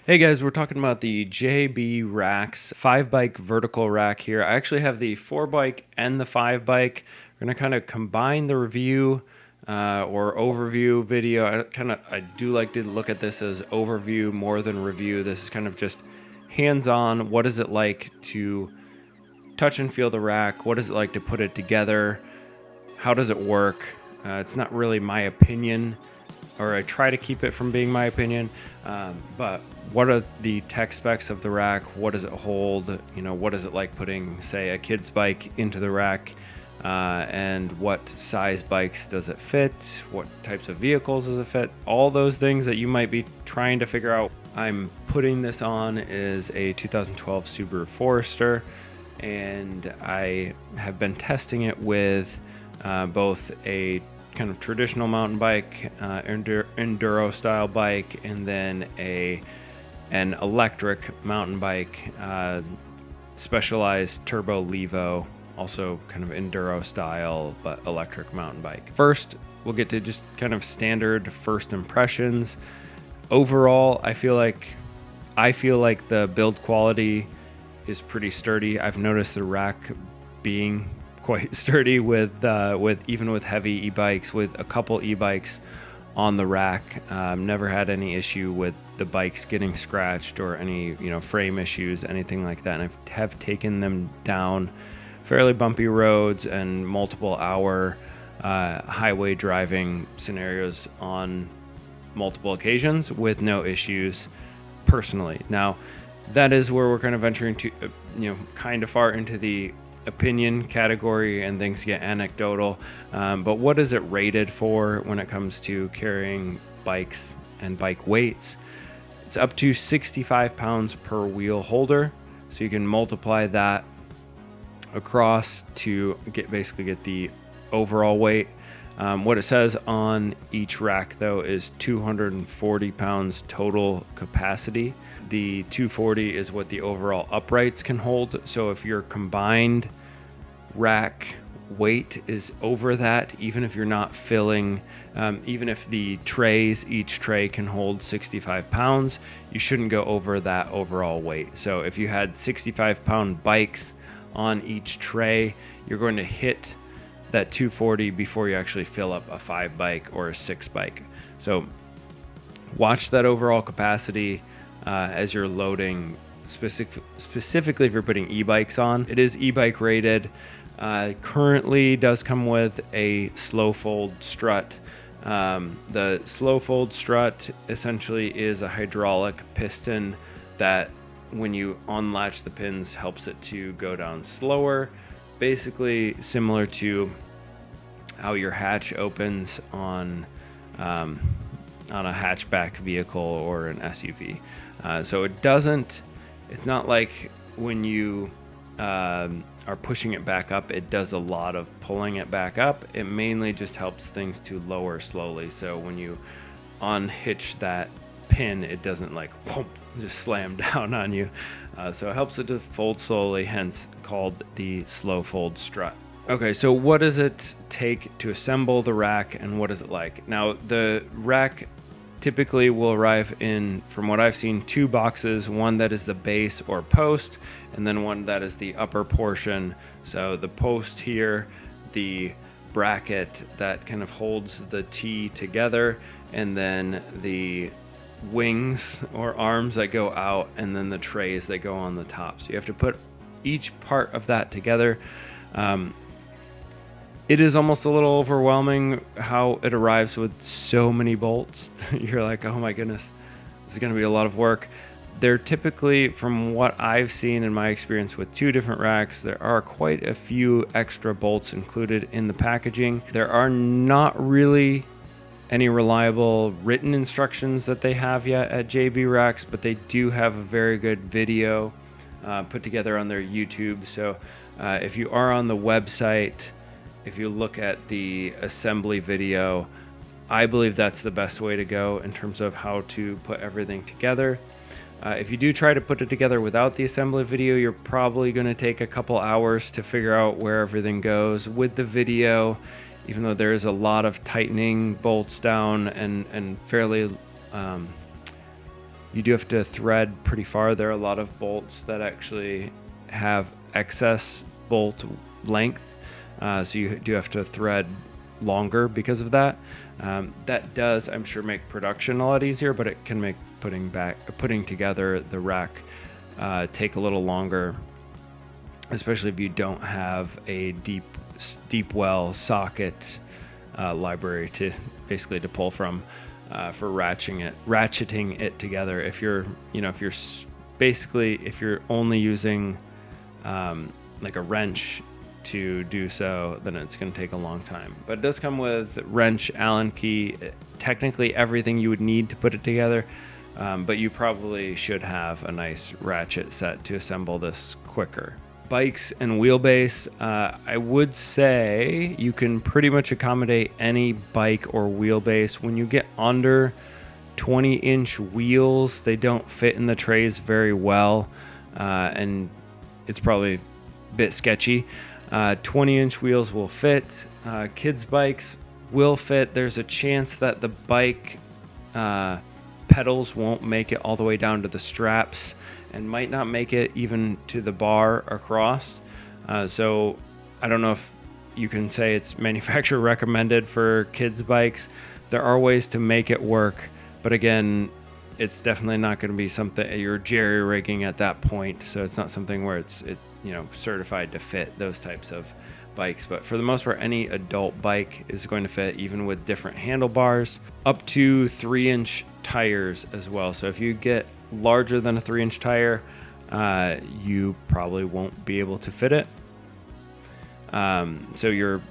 Hey guys, we're talking about the JB Racks 5-bike vertical rack here. I actually have the 4-bike and the 5-bike. We're going to kind of combine the review or overview video. I do like to look at this as overview more than review. This is kind of just hands-on. What is it like to touch and feel the rack? What is it like to put it together? How does it work? It's not really my opinion, or I try to keep it from being my opinion, but what are the tech specs of the rack? What does it hold? What is it like putting, say, a kid's bike into the rack? And what size bikes does it fit? What types of vehicles does it fit? All those things that you might be trying to figure out. I'm putting this on is a 2012 Subaru Forester, and I have been testing it with both a kind of traditional mountain bike, enduro style bike, and then an electric mountain bike, specialized turbo Levo, also kind of enduro style but electric mountain bike. First, we'll get to just kind of standard first impressions. Overall, I feel like the build quality is pretty sturdy. I've noticed the rack being quite sturdy with even with heavy e-bikes, with a couple e-bikes on the rack. Never had any issue with the bikes getting scratched or any frame issues, anything like that. And I have taken them down fairly bumpy roads and multiple hour highway driving scenarios on multiple occasions with no issues personally. Now, that is where we're kind of venturing to kind of far into the opinion category and things get anecdotal, but what is it rated for when it comes to carrying bikes and bike weights? It's up to 65 pounds per wheel holder, so you can multiply that across to get the overall weight. What it says on each rack though is 240 pounds total capacity. The 240 is what the overall uprights can hold. So if your combined rack weight is over that, even if you're not filling, even if each tray can hold 65 pounds, you shouldn't go over that overall weight. So if you had 65 pound bikes on each tray, you're going to hit that 240 before you actually fill up a 5-bike or a 6-bike. So watch that overall capacity as you're loading, specifically if you're putting e-bikes on. It is e-bike rated. Currently does come with a slow fold strut. The slow fold strut essentially is a hydraulic piston that, when you unlatch the pins, helps it to go down slower. Basically similar to how your hatch opens on a hatchback vehicle or an SUV. So it's not like when you are pushing it back up, it does a lot of pulling it back up. It mainly just helps things to lower slowly. So when you unhitch that pin, it doesn't just slam down on you. So it helps it to fold slowly, hence called the slow fold strut. Okay, so what does it take to assemble the rack, and what is it like? Now, the rack typically will arrive in, from what I've seen, 2 boxes, one that is the base or post, and then one that is the upper portion. So the post here, the bracket that kind of holds the T together, and then the wings or arms that go out, and then the trays that go on the top. So you have to put each part of that together. It is almost a little overwhelming how it arrives with so many bolts. You're like, oh my goodness, this is going to be a lot of work. They're typically, from what I've seen in my experience with 2 different racks, there are quite a few extra bolts included in the packaging. There are not really any reliable written instructions that they have yet at JB Racks, but they do have a very good video put together on their YouTube. So if you are on the website, if you look at the assembly video, I believe that's the best way to go in terms of how to put everything together. If you do try to put it together without the assembly video, you're probably going to take a couple hours to figure out where everything goes. With the video, even though there is a lot of tightening bolts down and fairly You do have to thread pretty far. There are a lot of bolts that actually have excess bolt length, so you do have to thread longer because of that. That does, I'm sure, make production a lot easier, but it can make putting together the rack take a little longer, especially if you don't have a deep well socket library to pull from for ratcheting it together. If you're only using like a wrench to do so, then it's going to take a long time. But it does come with wrench, Allen key, technically everything you would need to put it together. But you probably should have a nice ratchet set to assemble this quicker. Bikes and wheelbase, I would say you can pretty much accommodate any bike or wheelbase. When you get under 20-inch wheels, they don't fit in the trays very well, and it's probably a bit sketchy. 20-inch wheels will fit. Kids' bikes will fit. There's a chance that the bike pedals won't make it all the way down to the straps and might not make it even to the bar across. So I don't know if you can say it's manufacturer recommended for kids' bikes. There are ways to make it work, but again, it's definitely not going to be something you're jerry rigging at that point. So it's not something where it's certified to fit those types of bikes. But for the most part, any adult bike is going to fit, even with different handlebars. Up to 3-inch tires as well. So if you get larger than a 3-inch tire, you probably won't be able to fit it. So your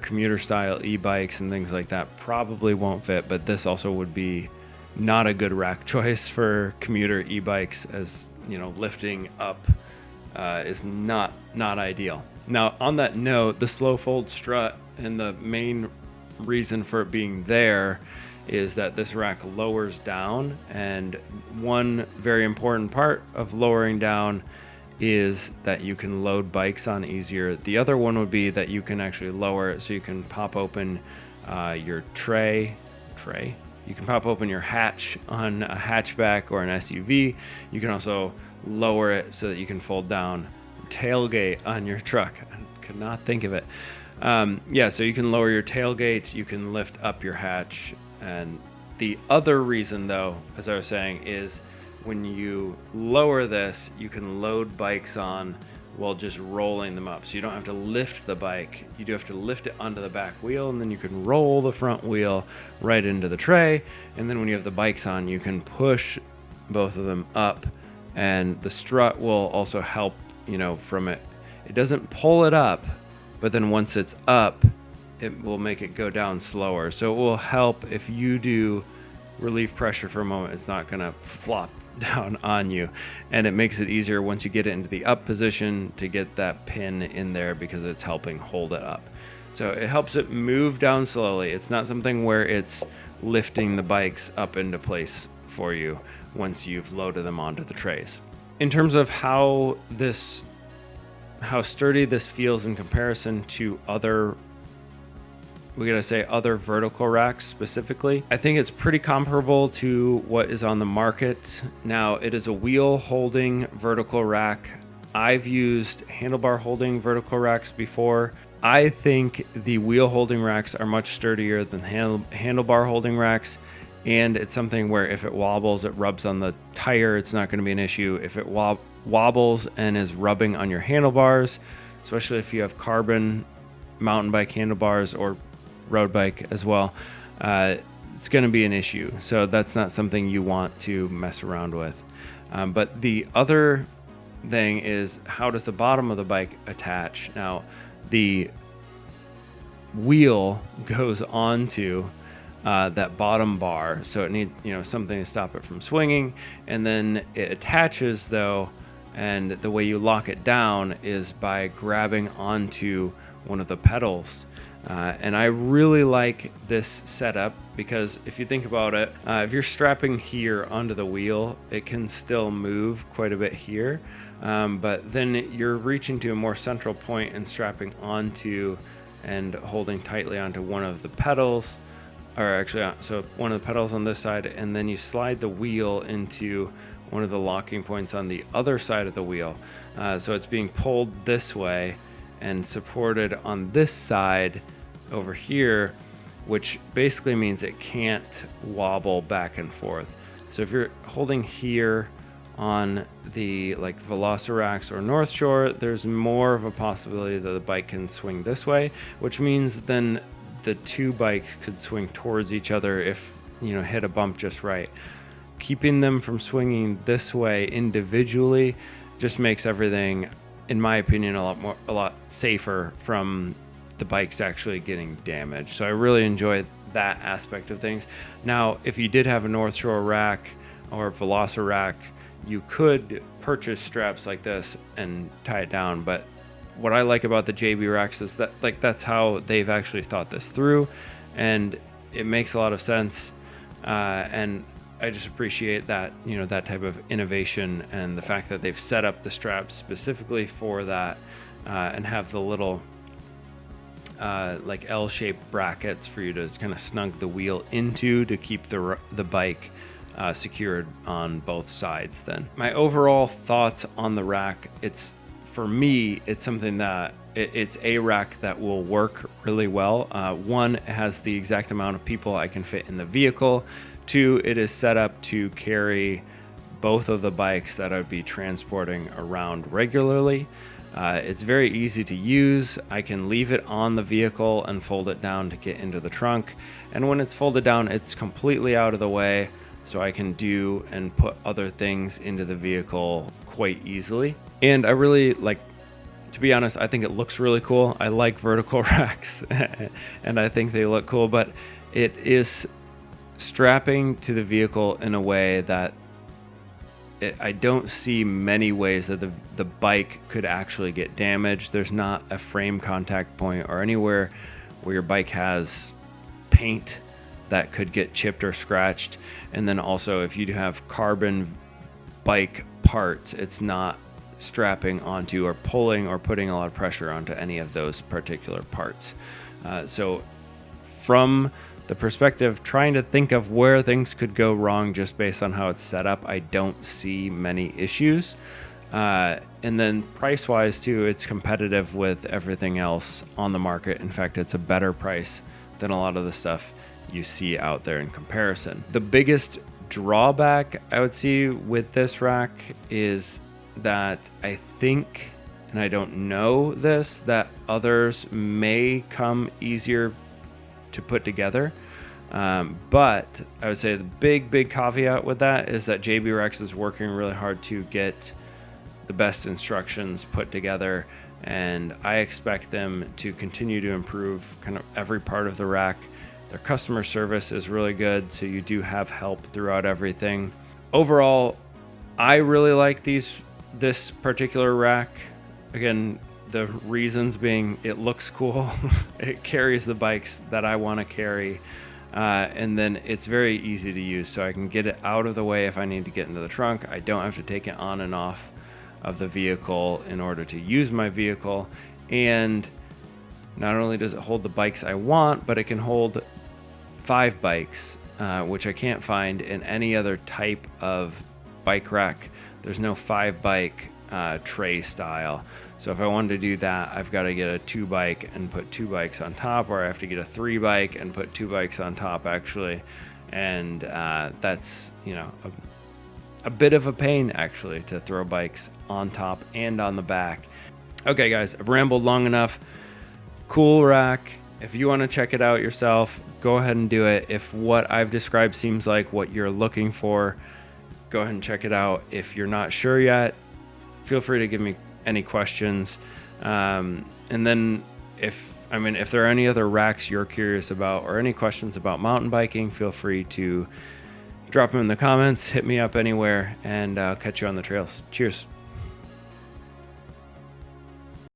commuter style e-bikes and things like that probably won't fit, but this also would be not a good rack choice for commuter e-bikes, as lifting up is not ideal. Now, on that note, the slow fold strut, and the main reason for it being there is that this rack lowers down, and one very important part of lowering down is that you can load bikes on easier. The other one would be that you can actually lower it so you can pop open your tray. You can pop open your hatch on a hatchback or an SUV. You can also lower it so that you can fold down tailgate on your truck. I could not think of it. So you can lower your tailgate, you can lift up your hatch. And the other reason, though, as I was saying, is when you lower this, you can load bikes on while just rolling them up. So you don't have to lift the bike. You do have to lift it onto the back wheel, and then you can roll the front wheel right into the tray. And then when you have the bikes on, you can push both of them up, and the strut will also help, from it. It doesn't pull it up, but then once it's up, it will make it go down slower. So it will help if you do relieve pressure for a moment. It's not going to flop down on you, and it makes it easier once you get it into the up position to get that pin in there, because it's helping hold it up. So it helps it move down slowly. It's not something where it's lifting the bikes up into place for you once you've loaded them onto the trays. In terms of how sturdy this feels in comparison to other vertical racks specifically, I think it's pretty comparable to what is on the market. Now, it is a wheel holding vertical rack. I've used handlebar holding vertical racks before. I think the wheel holding racks are much sturdier than handlebar holding racks. And it's something where if it wobbles, it rubs on the tire, it's not going to be an issue. If it wobbles and is rubbing on your handlebars, especially if you have carbon mountain bike handlebars or road bike as well, it's going to be an issue. So that's not something you want to mess around with. But the other thing is, how does the bottom of the bike attach? Now, the wheel goes onto that bottom bar, so it needs something to stop it from swinging, and then it attaches though, and the way you lock it down is by grabbing onto one of the pedals. And I really like this setup, because if you think about it, if you're strapping here onto the wheel, it can still move quite a bit here, but then you're reaching to a more central point and strapping onto and holding tightly onto one of the pedals. or actually, so one of the pedals on this side, and then you slide the wheel into one of the locking points on the other side of the wheel. So it's being pulled this way and supported on this side over here, which basically means it can't wobble back and forth. So if you're holding here on the like Velociracks or North Shore, there's more of a possibility that the bike can swing this way, which means then the two bikes could swing towards each other if, you know, hit a bump just right. Keeping them from swinging this way individually just makes everything, in my opinion, a lot safer from the bikes actually getting damaged. So I really enjoy that aspect of things. Now, if you did have a North Shore rack or Velocirack, you could purchase straps like this and tie it down. But what I like about the JB racks is that, like, that's how they've actually thought this through, and it makes a lot of sense. And I just appreciate that, you know, that type of innovation and the fact that they've set up the straps specifically for that, and have the little like L-shaped brackets for you to kind of snug the wheel into to keep the bike secured on both sides. Then my overall thoughts on the rack, for me, it's something that it's a rack that will work really well. One, it has the exact amount of people I can fit in the vehicle. Two, it is set up to carry both of the bikes that I'd be transporting around regularly. It's very easy to use. I can leave it on the vehicle and fold it down to get into the trunk. And when it's folded down, it's completely out of the way, so I can do and put other things into the vehicle quite easily. And I really like, to be honest, I think it looks really cool. I like vertical racks and I think they look cool, but it is strapping to the vehicle in a way that I don't see many ways that the bike could actually get damaged. There's not a frame contact point or anywhere where your bike has paint that could get chipped or scratched. And then also, if you do have carbon bike parts, it's not strapping onto or pulling or putting a lot of pressure onto any of those particular parts. So from the perspective, trying to think of where things could go wrong just based on how it's set up, I don't see many issues. And then price-wise too, it's competitive with everything else on the market. In fact, it's a better price than a lot of the stuff you see out there in comparison. The biggest drawback I would see with this rack is that I think, and I don't know this, that others may come easier to put together. But I would say the big caveat with that is that JB Rex is working really hard to get the best instructions put together, and I expect them to continue to improve kind of every part of the rack. Their customer service is really good, so you do have help throughout everything. Overall, I really like this particular rack. Again, the reasons being it looks cool, it carries the bikes that I want to carry, and then it's very easy to use, so I can get it out of the way if I need to get into the trunk. I don't have to take it on and off of the vehicle in order to use my vehicle. And not only does it hold the bikes I want, but it can hold 5 bikes, which I can't find in any other type of bike rack. There's no 5 bike tray style. So if I wanted to do that, I've got to get a 2 bike and put 2 bikes on top, or I have to get a 3 bike and put 2 bikes on top actually. And that's, you know, a bit of a pain actually to throw bikes on top and on the back. Okay guys, I've rambled long enough. Cool rack. If you want to check it out yourself, go ahead and do it. If what I've described seems like what you're looking for, go ahead and check it out. If you're not sure yet, feel free to give me any questions. And then if there are any other racks you're curious about or any questions about mountain biking, feel free to drop them in the comments, hit me up anywhere, and I'll catch you on the trails. Cheers.